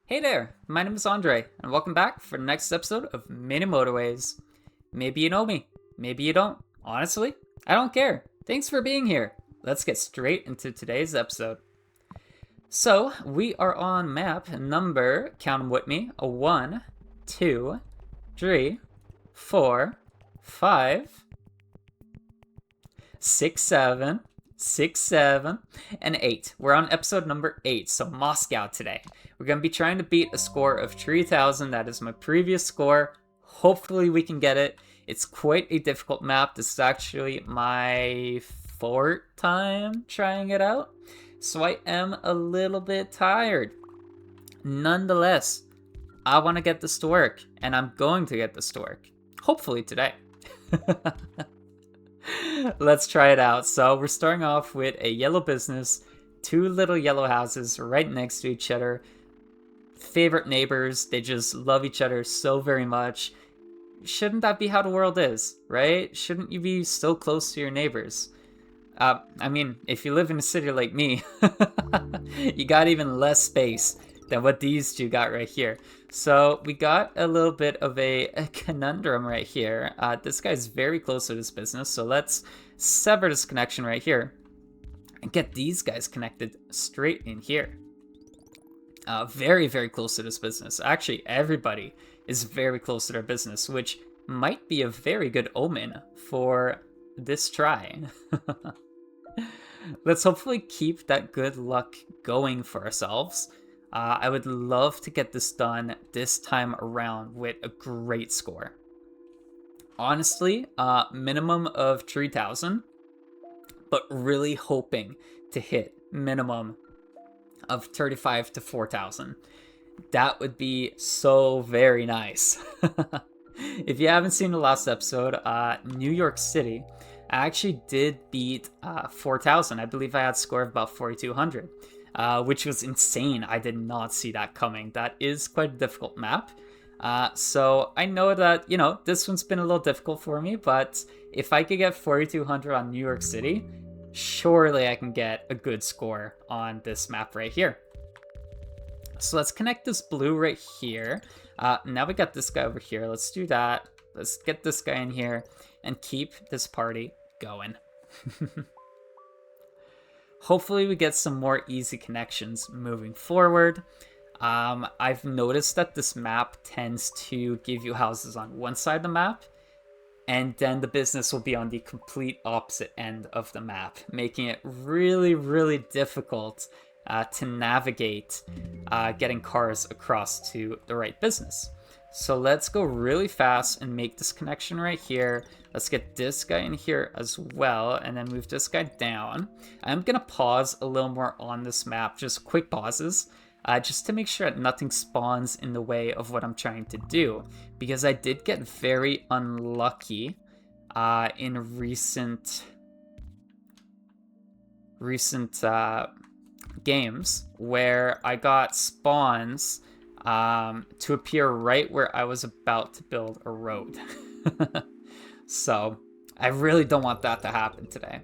Hey there, my name is Andre, and welcome back for the next episode of Mini Motorways. Maybe you know me, maybe you don't. Honestly, I don't care. Thanks for being here. Let's get straight into today's episode. So, we are on map number, count them with me, a 1, 2, 3, 4, 5, 6, 7, 6, 7, and 8. We're on episode number 8, so Moscow today. We're going to be trying to beat a score of 3,000. That is my previous score. Hopefully we can get it. It's quite a difficult map. This is actually my fourth time trying it out, so I am a little bit tired. Nonetheless, I want to get this to work, and I'm going to get this to work. Hopefully today. Let's try it out. So we're starting off with a yellow business, two little yellow houses right next to each other. Favorite neighbors, they just love each other so very much. Shouldn't that be how the world is, right? Shouldn't you be so close to your neighbors? I mean, if you live in a city like me, you got even less space than what these two got right here. So we got a little bit of a conundrum right here. This guy's very close to this business, so let's sever this connection right here and get these guys connected straight in here. Very, very close to this business. Actually, everybody is very close to their business, which might be a very good omen for this try. Let's hopefully keep that good luck going for ourselves. I would love to get this done this time around with a great score. Honestly, minimum of 3,000, but really hoping to hit minimum of 35 to 4,000. That would be so very nice. If you haven't seen the last episode, New York City, I actually did beat 4,000. I believe I had a score of about 4,200. Which was insane. I did not see that coming. That is quite a difficult map. So I know that, this one's been a little difficult for me, but if I could get 4,200 on New York City, surely I can get a good score on this map right here. So let's connect this blue right here. Now we got this guy over here. Let's do that. Let's get this guy in here and keep this party going. Hopefully we get some more easy connections moving forward. I've noticed that this map tends to give you houses on one side of the map, and then the business will be on the complete opposite end of the map, making it really, really difficult to navigate getting cars across to the right business. So let's go really fast and make this connection right here. Let's get this guy in here as well, and then move this guy down. I'm gonna pause a little more on this map, just quick pauses, just to make sure that nothing spawns in the way of what I'm trying to do, because I did get very unlucky in recent games where I got spawns to appear right where I was about to build a road. So I really don't want that to happen today.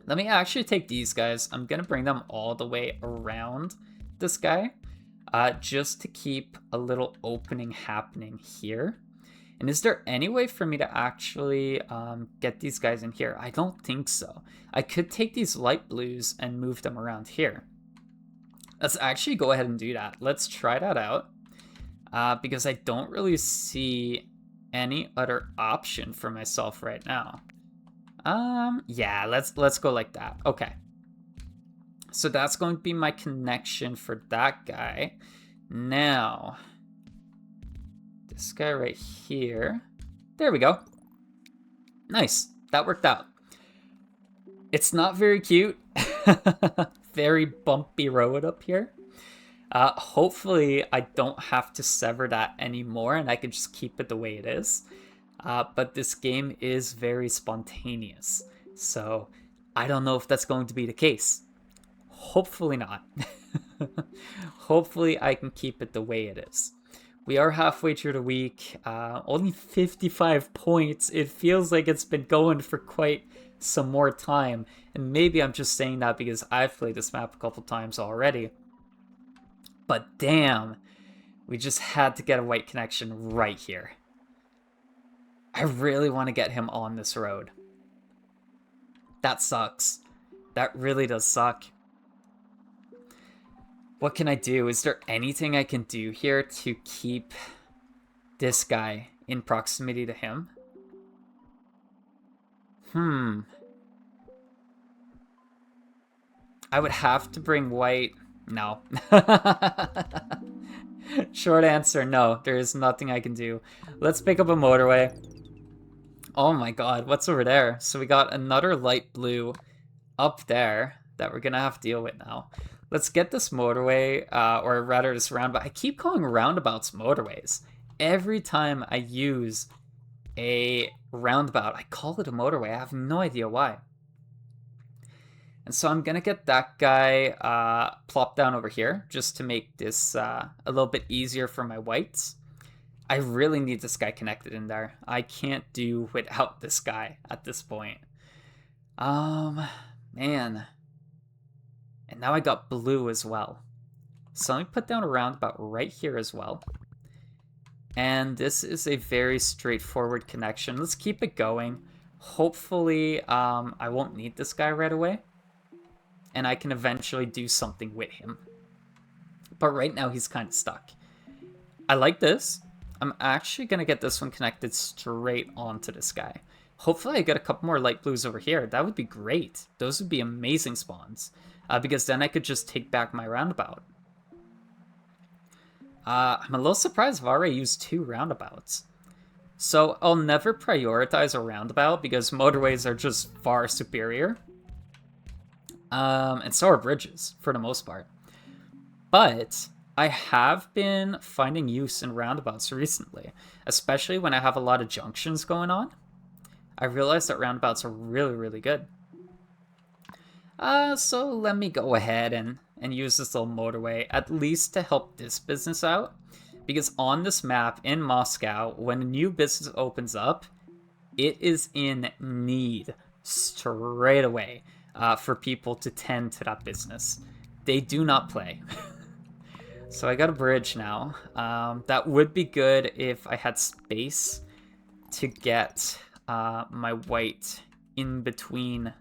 Let me actually take these guys. I'm gonna bring them all the way around this guy, just to keep a little opening happening here. And is there any way for me to actually get these guys in here? I don't think so. I could take these light blues and move them around here. Let's actually go ahead and do that. Let's try that out, because I don't really see any other option for myself right now. Yeah, let's go like that. Okay. So that's going to be my connection for that guy. Now, this guy right here. There we go. Nice. That worked out. It's not very cute. Very bumpy road up here. Hopefully I don't have to sever that anymore and I can just keep it the way it is. But this game is very spontaneous, so I don't know if that's going to be the case. Hopefully not. Hopefully I can keep it the way it is. We are halfway through the week, only 55 points. It feels like it's been going for quite some more time, and maybe I'm just saying that because I've played this map a couple times already. But damn, We just had to get a white connection right here. I really want to get him on this road. That sucks. That really does suck. What can I do? Is there anything I can do here to keep this guy in proximity to him? I would have to bring white. No. Short answer, no. There is nothing I can do. Let's pick up a motorway. Oh my god, what's over there? So we got another light blue up there that we're gonna have to deal with now. Let's get this motorway, or rather this roundabout. I keep calling roundabouts motorways. Every time I use a roundabout, I call it a motorway. I have no idea why. And so I'm gonna get that guy plopped down over here just to make this a little bit easier for my whites. I really need this guy connected in there. I can't do without this guy at this point. Man. And now I got blue as well. So let me put down a roundabout right here as well. And this is a very straightforward connection. Let's keep it going. Hopefully, I won't need this guy right away. And I can eventually do something with him. But right now, he's kind of stuck. I like this. I'm actually going to get this one connected straight onto this guy. Hopefully I get a couple more light blues over here. That would be great. Those would be amazing spawns. Because then I could just take back my roundabout. I'm a little surprised I've already used 2 roundabouts. So I'll never prioritize a roundabout because motorways are just far superior. And so are bridges, for the most part. But I have been finding use in roundabouts recently, especially when I have a lot of junctions going on. I realized that roundabouts are really, really good. So let me go ahead and use this little motorway, at least to help this business out. Because on this map in Moscow, when a new business opens up, it is in need straight away for people to tend to that business. They do not play. So I got a bridge now. That would be good if I had space to get my white in between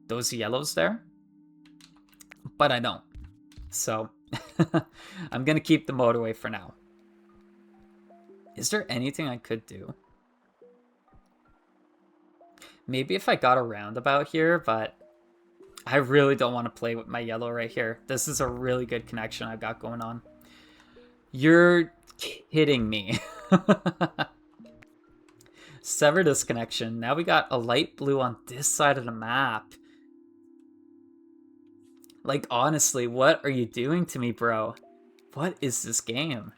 those yellows there. But I don't. So I'm going to keep the motorway for now. Is there anything I could do? Maybe if I got a roundabout here, but I really don't want to play with my yellow right here. This is a really good connection I've got going on. You're kidding me. Sever this connection. Now we got a light blue on this side of the map. Like, honestly, what are you doing to me, bro? What is this game?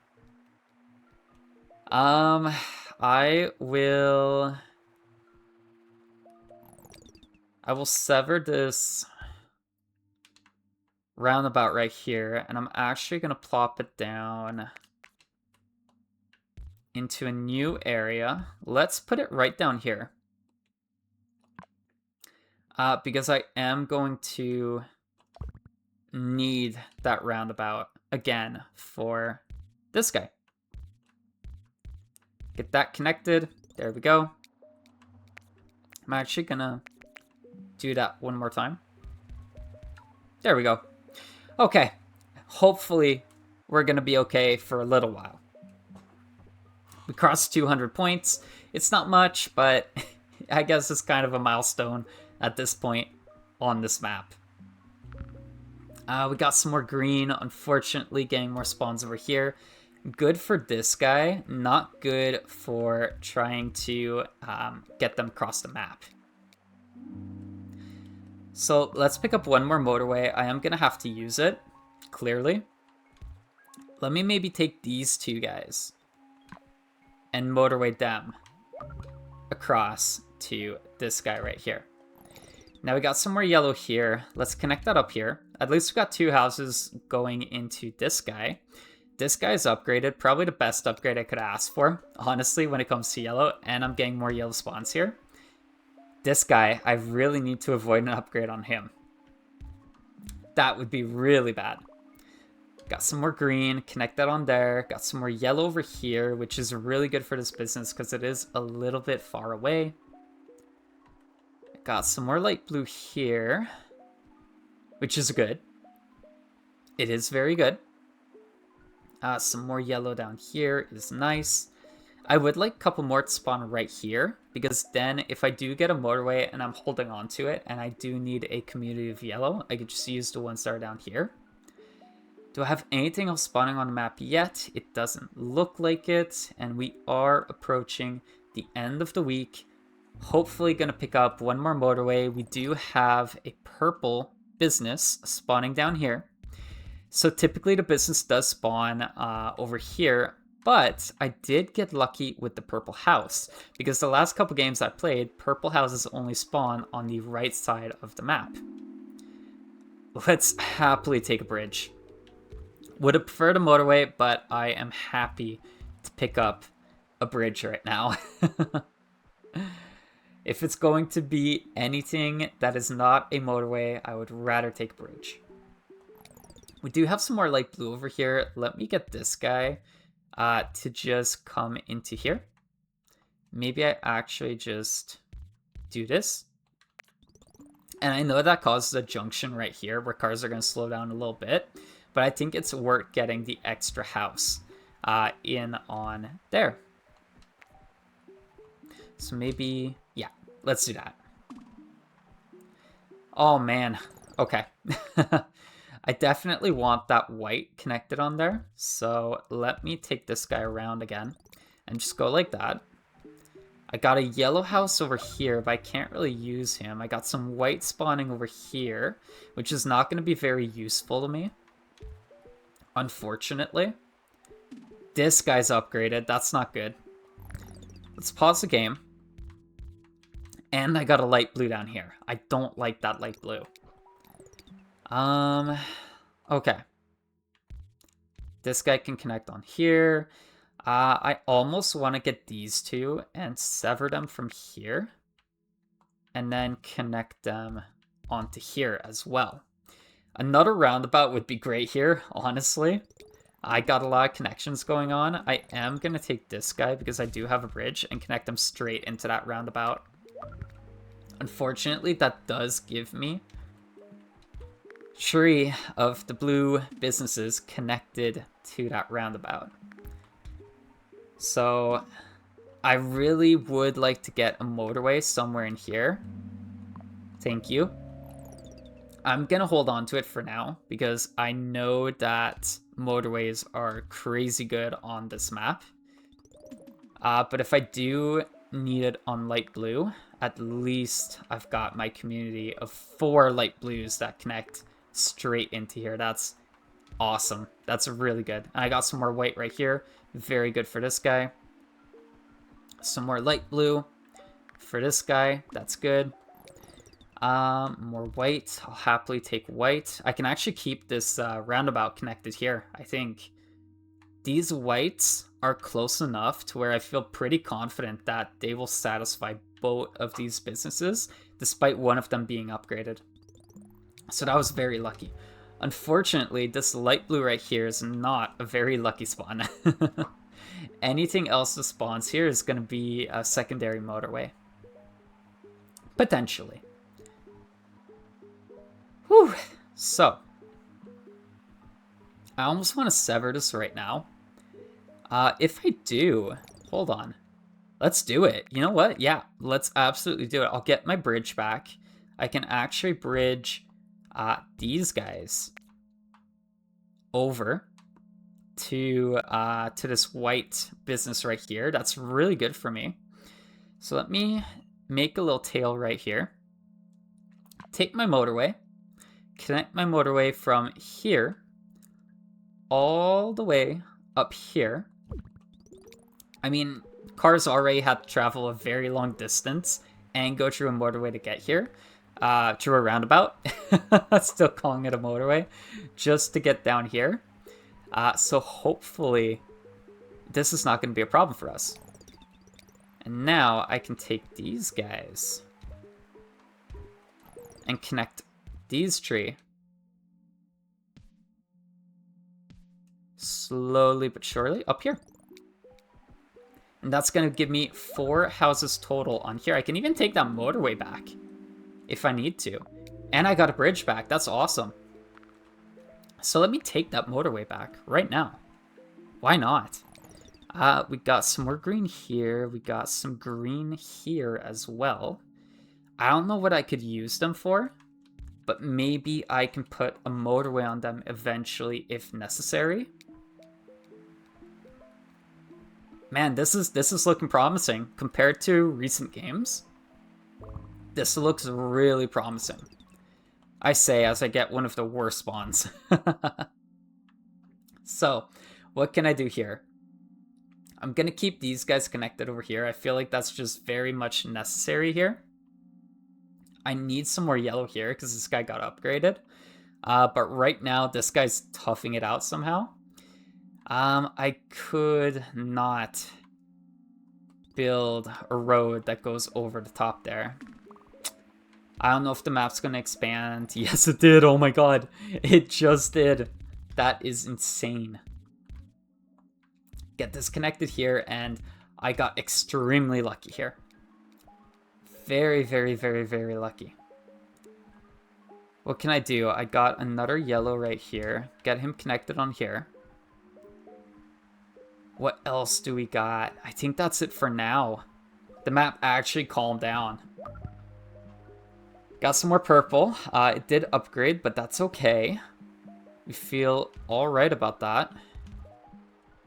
I will sever this roundabout right here, and I'm actually going to plop it down into a new area. Let's put it right down here. Because I am going to need that roundabout again for this guy. Get that connected. There we go. I'm actually gonna do that one more time. There we go. Okay. Hopefully we're gonna be okay for a little while. We crossed 200 points. It's not much, but I guess it's kind of a milestone at this point on this map. We got some more green. Unfortunately, getting more spawns over here. Good for this guy, not good for trying to get them across the map. So let's pick up one more motorway. I am going to have to use it, clearly. Let me maybe take these 2 guys and motorway them across to this guy right here. Now we got some more yellow here. Let's connect that up here. At least we got 2 houses going into this guy. This guy's upgraded, probably the best upgrade I could ask for, honestly, when it comes to yellow, and I'm getting more yellow spawns here. This guy, I really need to avoid an upgrade on him. That would be really bad. Got some more green, connect that on there. Got some more yellow over here, which is really good for this business because it is a little bit far away. Got some more light blue here, which is good. It is very good. Some more yellow down here is nice. I would like a couple more to spawn right here, because then if I do get a motorway and I'm holding on to it and I do need a community of yellow, I could just use the ones that are down here. Do I have anything else spawning on the map yet? It doesn't look like it, and we are approaching the end of the week. Hopefully going to pick up one more motorway. We do have a purple business spawning down here. So typically the business does spawn over here, but I did get lucky with the purple house because the last couple games I played, purple houses only spawn on the right side of the map. Let's happily take a bridge. Would have preferred a motorway, but I am happy to pick up a bridge right now. If it's going to be anything that is not a motorway, I would rather take a bridge. We do have some more light blue over here. Let me get this guy to just come into here. Maybe I actually just do this. And I know that causes a junction right here where cars are going to slow down a little bit. But I think it's worth getting the extra house in on there. So maybe, yeah, let's do that. Oh, man. Okay. I definitely want that white connected on there. So let me take this guy around again and just go like that. I got a yellow house over here, but I can't really use him. I got some white spawning over here, which is not going to be very useful to me, unfortunately. This guy's upgraded. That's not good. Let's pause the game. And I got a light blue down here. I don't like that light blue. Okay. This guy can connect on here. I almost want to get these two and sever them from here. And then connect them onto here as well. Another roundabout would be great here, honestly. I got a lot of connections going on. I am going to take this guy because I do have a bridge and connect them straight into that roundabout. Unfortunately, that does give me 3 of the blue businesses connected to that roundabout. So I really would like to get a motorway somewhere in here. Thank you. I'm going to hold on to it for now because I know that motorways are crazy good on this map. But if I do need it on light blue, at least I've got my community of 4 light blues that connect straight into here. That's awesome. That's really good. And I got some more white right here. Very good for this guy. Some more light blue for this guy. That's good. More white. I'll happily take white. I can actually keep this roundabout connected here, I think. These whites are close enough to where I feel pretty confident that they will satisfy both of these businesses, despite one of them being upgraded. So that was very lucky. Unfortunately, this light blue right here is not a very lucky spawn. Anything else that spawns here is going to be a secondary motorway. Potentially. Whew. So, I almost want to sever this right now. If I do, hold on. Let's do it. You know what? Yeah, let's absolutely do it. I'll get my bridge back. I can actually bridge these guys over to this white business right here. That's really good for me. So let me make a little tail right here. Take my motorway. Connect my motorway from here all the way up here. I mean, cars already have to travel a very long distance and go through a motorway to get here. Through a roundabout. Still calling it a motorway. Just to get down here. So hopefully this is not going to be a problem for us. And now I can take these guys and connect these three slowly but surely up here. And that's going to give me 4 houses total on here. I can even take that motorway back if I need to. And I got a bridge back. That's awesome. So let me take that motorway back right now. Why not? We got some more green here. We got some green here as well. I don't know what I could use them for, but maybe I can put a motorway on them eventually if necessary. Man, this is looking promising compared to recent games. This looks really promising. I say as I get one of the worst spawns. So, what can I do here? I'm going to keep these guys connected over here. I feel like that's just very much necessary here. I need some more yellow here because this guy got upgraded. But right now, this guy's toughing it out somehow. I could not build a road that goes over the top there. I don't know if the map's going to expand. Yes, it did. Oh my god. It just did. That is insane. Get this connected here, and I got extremely lucky here. Very, very, very, very lucky. What can I do? I got another yellow right here. Get him connected on here. What else do we got? I think that's it for now. The map actually calmed down. Got some more purple. It did upgrade, but that's okay. We feel all right about that.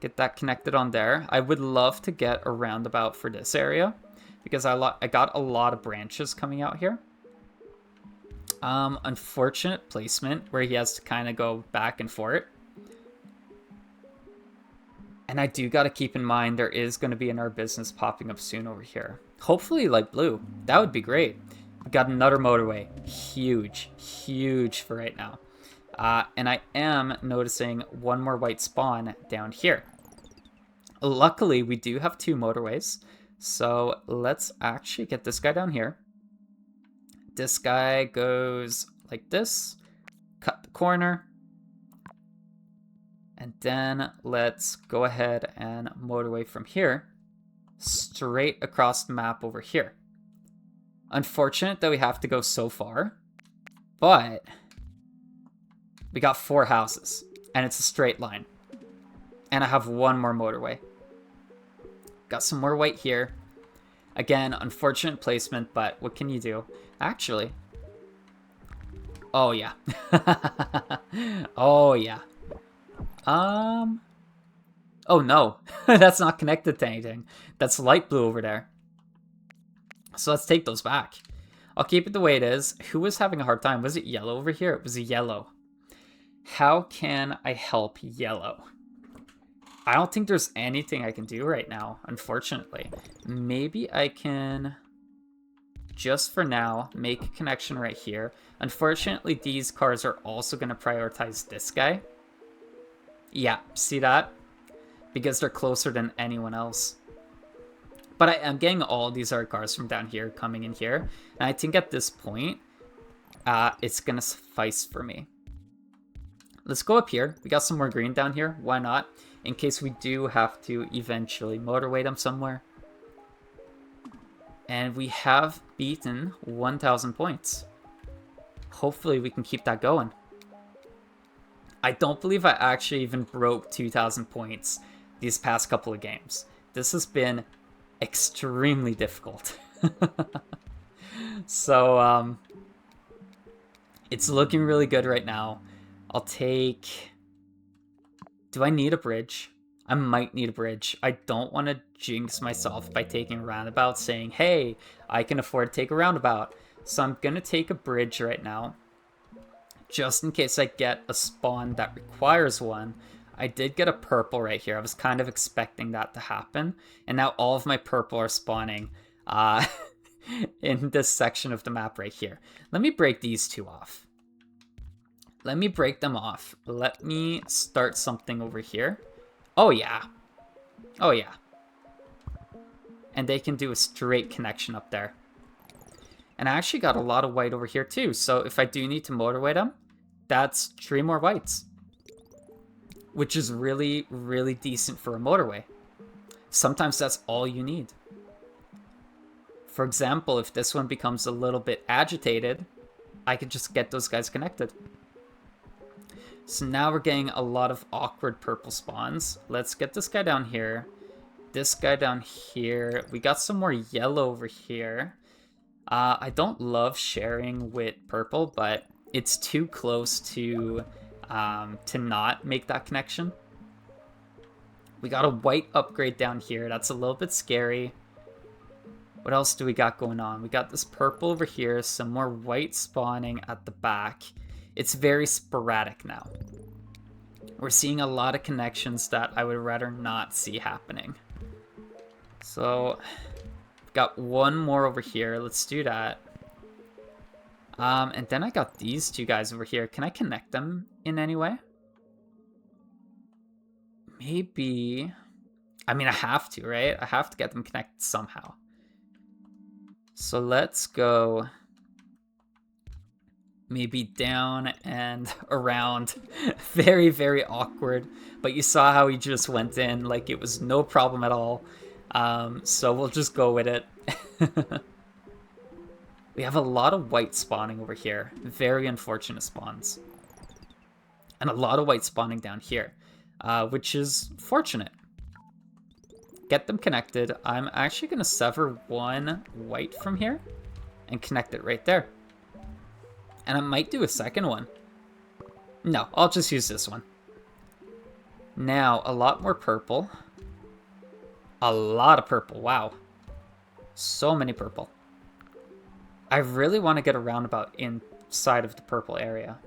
Get that connected on there. I would love to get a roundabout for this area because I got a lot of branches coming out here. Unfortunate placement where he has to kind of go back and forth. And I do got to keep in mind there is going to be another business popping up soon over here. Hopefully light blue. That would be great. We got another motorway. Huge, huge for right now. And I am noticing one more white spawn down here. Luckily, we do have 2 motorways. So let's actually get this guy down here. This guy goes like this. Cut the corner. And then let's go ahead and motorway from here straight across the map over here. Unfortunate that we have to go so far, but we got 4 houses and it's a straight line. And I have 1 more motorway. Got some more white here. Again, unfortunate placement, but what can you do? Actually. Oh, yeah. Oh, yeah. Oh, no. That's not connected to anything. That's light blue over there. So let's take those back. I'll keep it the way it is. Who was having a hard time? Was it yellow over here? It was a yellow. How can I help yellow? I don't think there's anything I can do right now, unfortunately. Maybe I can, just for now, make a connection right here. Unfortunately, these cars are also going to prioritize this guy. Yeah, see that? Because they're closer than anyone else. But I am getting all these other cars from down here coming in here. And I think at this point, it's going to suffice for me. Let's go up here. We got some more green down here. Why not? In case we do have to eventually motorway them somewhere. And we have beaten 1,000 points. Hopefully we can keep that going. I don't believe I actually even broke 2,000 points these past couple of games. This has been extremely difficult. So, it's looking really good right now. I'll take... Do I need a bridge? I might need a bridge. I don't want to jinx myself by taking a roundabout saying, hey, I can afford to take a roundabout. So I'm going to take a bridge right now. Just in case I get a spawn that requires one. I did get a purple right here. I was kind of expecting that to happen. And now all of my purple are spawning in this section of the map right here. Let me break these 2 off. Let me break them off. Let me start something over here. Oh, yeah. Oh, yeah. And they can do a straight connection up there. And I actually got a lot of white over here, too. So if I do need to motorway them, that's 3 more whites. which is really, really decent for a motorway. Sometimes that's all you need. For example, if this one becomes a little bit agitated, I could just get those guys connected. So now we're getting a lot of awkward purple spawns. Let's get this guy down here. This guy down here. We got some more yellow over here. I don't love sharing with purple, but it's too close to not make that connection. We got a white upgrade down here. That's a little bit scary. What else do we got going on? We got this purple over here, some more white spawning at the back. It's very sporadic now. We're seeing a lot of connections that I would rather not see happening. So, got one more over here. Let's do that. And then I got these two guys over here. Can I connect them in any way? Maybe. I mean, I have to, right? I have to get them connected somehow. So let's go maybe down and around. Very, very awkward. But you saw how he just went in like it was no problem at all. So we'll just go with it. We have a lot of white spawning over here. Very unfortunate spawns. And a lot of white spawning down here, which is fortunate. Get them connected. I'm actually going to sever one white from here and connect it right there. And I might do a second one. No, I'll just use this one. Now, a lot more purple. A lot of purple. Wow. So many purple. I really want to get a roundabout inside of the purple area.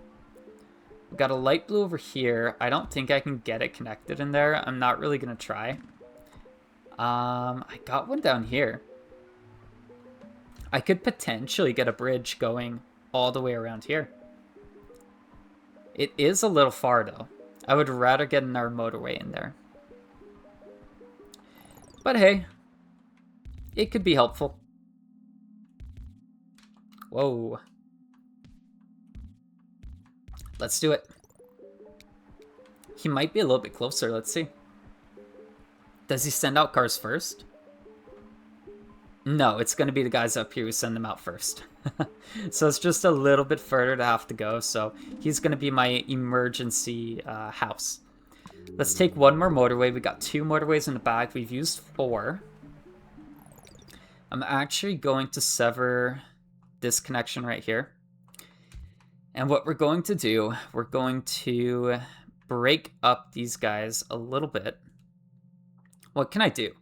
We've got a light blue over here. I don't think I can get it connected in there. I'm not really going to try. I got one down here. I could potentially get a bridge going all the way around here. It is a little far, though. I would rather get another motorway in there. But hey, it could be helpful. Whoa. Let's do it. He might be a little bit closer. Let's see. Does he send out cars first? No, it's going to be the guys up here who send them out first. So it's just a little bit further to have to go. So he's going to be my emergency house. Let's take one more motorway. We got 2 motorways in the back. We've used 4. I'm actually going to sever this connection right here. And what we're going to do, we're going to break up these guys a little bit. What can I do?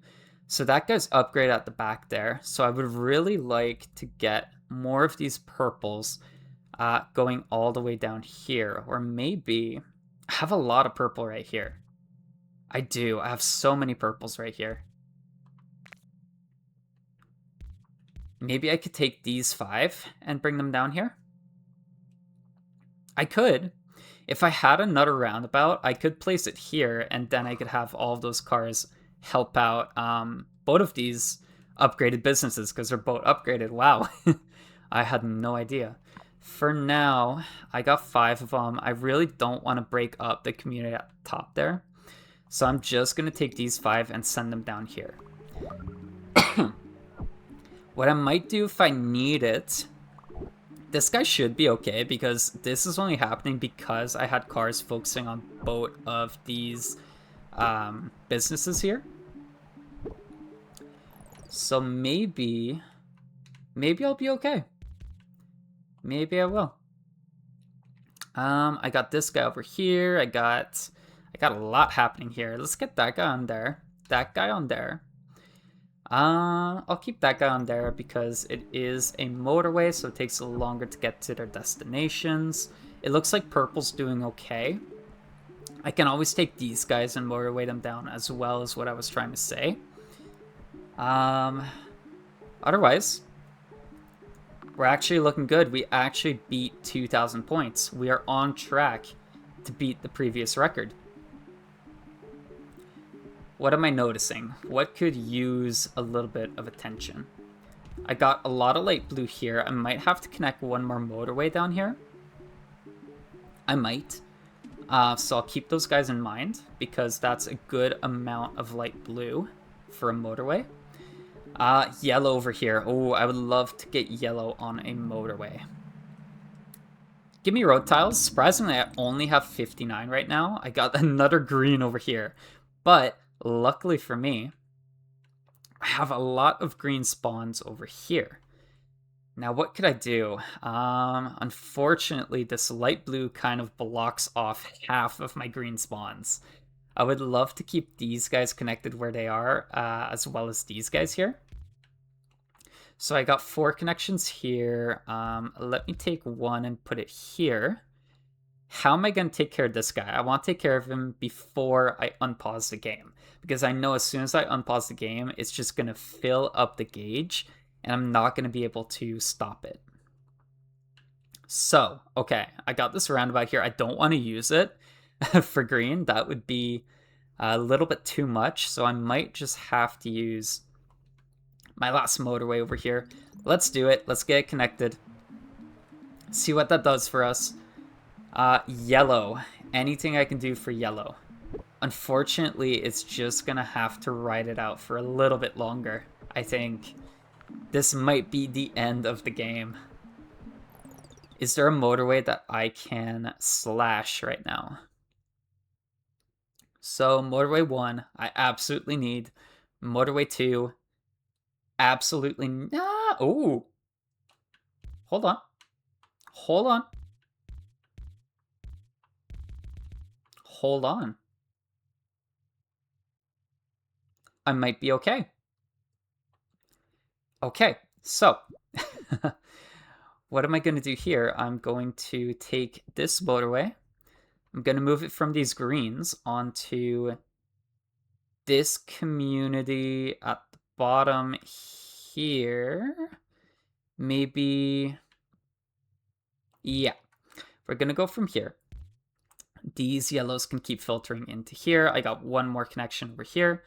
So that guy's upgrade at the back there. So I would really like to get more of these purples going all the way down here. Or maybe I have a lot of purple right here. I do. I have so many purples right here. Maybe I could take these 5 and bring them down here. I could. If I had another roundabout, I could place it here, and then I could have all of those cars help out both of these upgraded businesses, because they're both upgraded. Wow. I had no idea. For now, I got 5 of them. I really don't want to break up the community at the top there. So I'm just going to take these 5 and send them down here. What I might do if I need it, this guy should be okay, because this is only happening because I had cars focusing on both of these businesses here. So maybe I'll be okay. Maybe I will. I got this guy over here. I got a lot happening here. Let's get that guy on there. That guy on there. I'll keep that guy on there because it is a motorway, so it takes a little longer to get to their destinations. It looks like purple's doing okay. I can always take these guys and motorway them down as well, as what I was trying to say. Otherwise, we're actually looking good. We actually beat 2,000 points. We are on track to beat the previous record. What am I noticing? What could use a little bit of attention? I got a lot of light blue here. I might have to connect one more motorway down here. I might. So I'll keep those guys in mind because that's a good amount of light blue for a motorway. Yellow over here. Oh, I would love to get yellow on a motorway. Give me road tiles. Surprisingly, I only have 59 right now. I got another green over here. But luckily for me, I have a lot of green spawns over here. Now, what could I do? Unfortunately, this light blue kind of blocks off half of my green spawns. I would love to keep these guys connected where they are, as well as these guys here. So I got 4 connections here. Let me take one and put it here. How am I going to take care of this guy? I want to take care of him before I unpause the game. Because I know as soon as I unpause the game, it's just going to fill up the gauge. And I'm not going to be able to stop it. So, okay. I got this roundabout here. I don't want to use it for green. That would be a little bit too much. So I might just have to use my last motorway over here. Let's do it. Let's get it connected. See what that does for us. Yellow. Anything I can do for yellow. Unfortunately, it's just gonna have to ride it out for a little bit longer. I think this might be the end of the game. Is there a motorway that I can slash right now? So motorway 1, I absolutely need. Motorway 2, absolutely not. Oh, hold on. Hold on. Hold on. I might be okay. Okay, so what am I going to do here? I'm going to take this motorway. I'm going to move it from these greens onto this community at the bottom here. Maybe, yeah, we're going to go from here. These yellows can keep filtering into here. I got one more connection over here,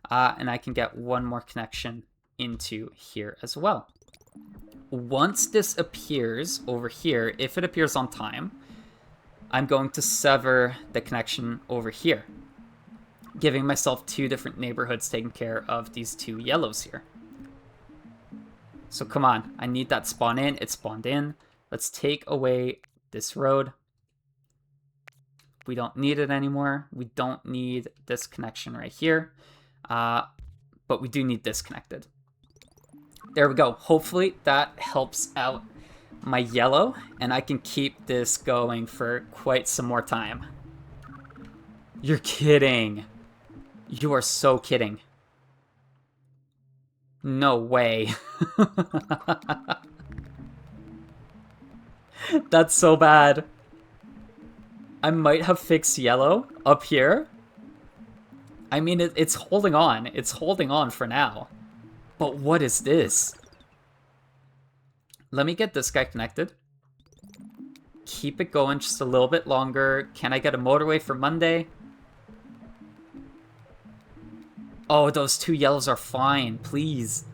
and I can get one more connection into here as well. Once this appears over here, if it appears on time, I'm going to sever the connection over here, giving myself 2 different neighborhoods taking care of these 2 yellows here. So come on, I need that spawn in. It spawned in. Let's take away this road. We don't need it anymore. We don't need this connection right here, but we do need this connected. There we go. Hopefully that helps out my yellow, and I can keep this going for quite some more time. You're kidding. You are so kidding. No way. That's so bad. I might have fixed yellow up here. I mean, it's holding on. It's holding on for now. But what is this? Let me get this guy connected. Keep it going just a little bit longer. Can I get a motorway for Monday? Oh, those 2 yellows are fine. Please.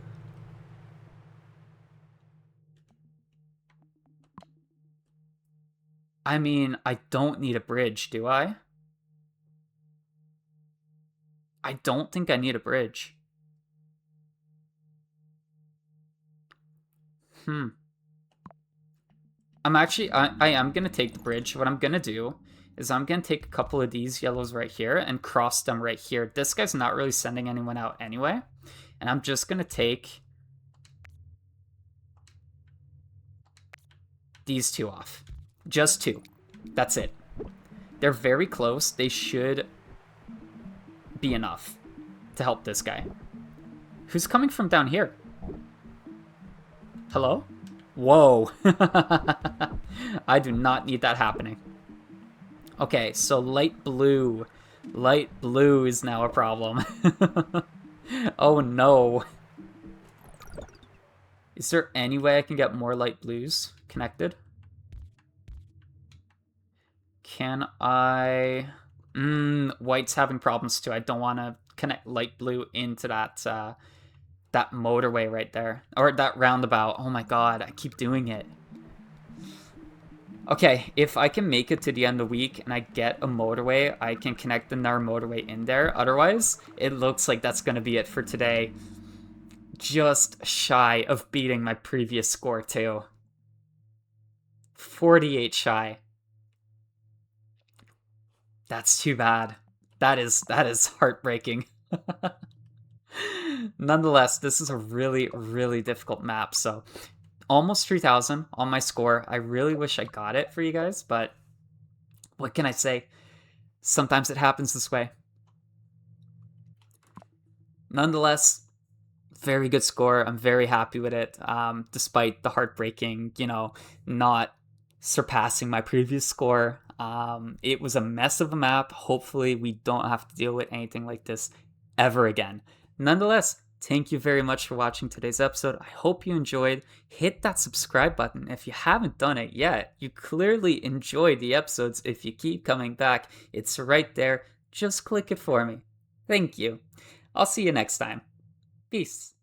I mean, I don't need a bridge, do I? I don't think I need a bridge. I'm actually, I am going to take the bridge. What I'm going to do is I'm going to take a couple of these yellows right here and cross them right here. This guy's not really sending anyone out anyway. And I'm just going to take these 2 off. Just 2. That's it. They're very close. They should be enough to help this guy. Who's coming from down here? Hello? Whoa. I do not need that happening. Okay, so light blue. Light blue is now a problem. Oh no. Is there any way I can get more light blues connected? Can I... white's having problems too. I don't want to connect light blue into that that motorway right there. Or that roundabout. Oh my god, I keep doing it. Okay, if I can make it to the end of the week and I get a motorway, I can connect another motorway in there. Otherwise, it looks like that's going to be it for today. Just shy of beating my previous score, too. 48 shy. That's too bad. That is heartbreaking. Nonetheless, this is a really, really difficult map. So almost 3,000 on my score. I really wish I got it for you guys, but what can I say? Sometimes it happens this way. Nonetheless, very good score. I'm very happy with it, despite the heartbreaking, not surpassing my previous score. It was a mess of a map. Hopefully, we don't have to deal with anything like this ever again. Nonetheless, thank you very much for watching today's episode. I hope you enjoyed. Hit that subscribe button if you haven't done it yet. You clearly enjoy the episodes if you keep coming back. It's right there. Just click it for me. Thank you. I'll see you next time. Peace.